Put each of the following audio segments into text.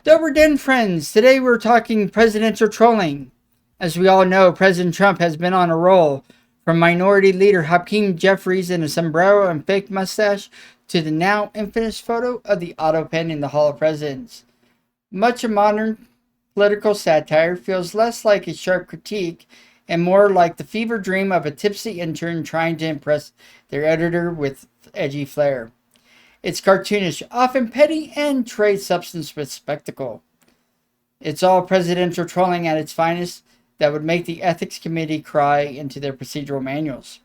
Dober den, friends. Today we're talking presidential trolling. As we all know, President Trump has been on a roll, from Minority Leader Hakeem Jeffries in a sombrero and fake mustache to the now infamous photo of the auto pen in the Hall of Presidents. Much of modern political satire feels less like a sharp critique and more like the fever dream of a tipsy intern trying to impress their editor with edgy flair. It's cartoonish, often petty, and trades substance with spectacle. It's all presidential trolling at its finest that would make the ethics committee cry into their procedural manuals.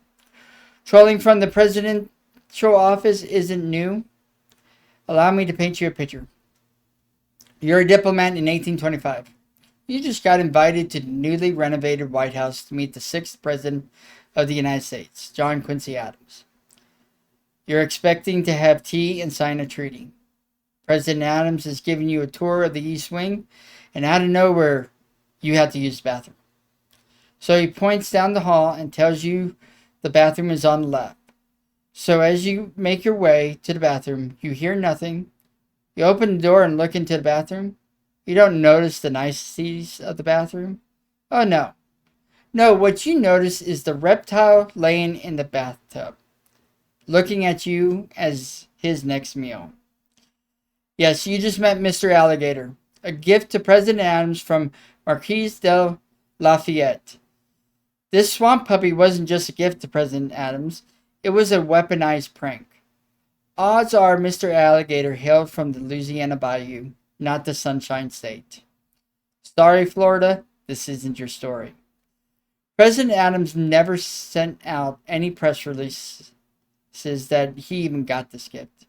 Trolling from the presidential office isn't new. Allow me to paint you a picture. You're a diplomat in 1825. You just got invited to the newly renovated White House to meet the sixth president of the United States, John Quincy Adams. You're expecting to have tea and sign a treaty. President Adams is giving you a tour of the East Wing, and out of nowhere, you have to use the bathroom. So he points down the hall and tells you the bathroom is on the left. So as you make your way to the bathroom, you hear nothing. You open the door and look into the bathroom. You don't notice the niceties of the bathroom. Oh no. No, what you notice is the reptile laying in the bathtub, looking at you as his next meal. Yes, you just met Mr. Alligator, a gift to President Adams from Marquise de Lafayette. This swamp puppy wasn't just a gift to President Adams, it was a weaponized prank. Odds are Mr. Alligator hailed from the Louisiana Bayou, not the Sunshine State. Sorry, Florida, this isn't your story. President Adams never sent out any press releases that he even got this gift.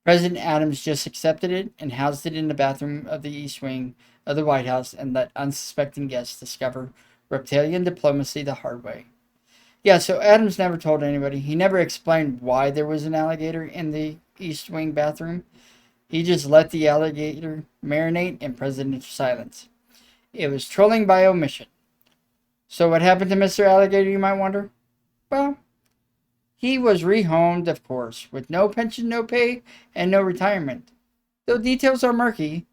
President Adams just accepted it and housed it in the bathroom of the East Wing of the White House and let unsuspecting guests discover reptilian diplomacy the hard way. Yeah, so Adams never told anybody. He never explained why there was an alligator in the East Wing bathroom. He just let the alligator marinate in presidential silence. It was trolling by omission. So what happened to Mr. Alligator, you might wonder? Well, he was rehomed, of course, with no pension, no pay, and no retirement. Though details are murky.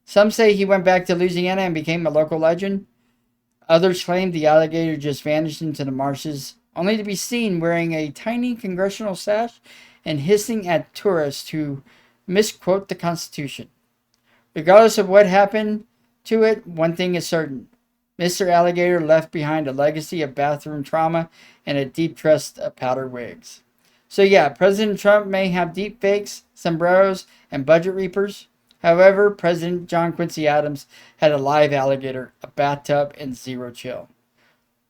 Some say he went back to Louisiana and became a local legend. Others claim the alligator just vanished into the marshes, only to be seen wearing a tiny congressional sash and hissing at tourists who misquote the Constitution. Regardless of what happened to it, one thing is certain. Mr. Alligator left behind a legacy of bathroom trauma and a deep trust of powder wigs. So yeah, President Trump may have deep fakes, sombreros, and budget reapers. However, President John Quincy Adams had a live alligator, a bathtub, and zero chill.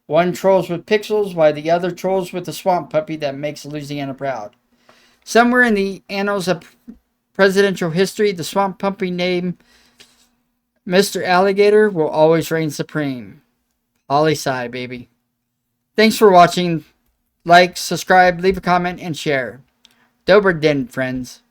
One trolls with pixels, while the other trolls with the swamp puppy that makes Louisiana proud. Somewhere in the annals of presidential history, the swamp puppy named Mr. Alligator will always reign supreme. Poli-sci, baby. Thanks for watching. Like, subscribe, leave a comment, and share. Dober den, friends.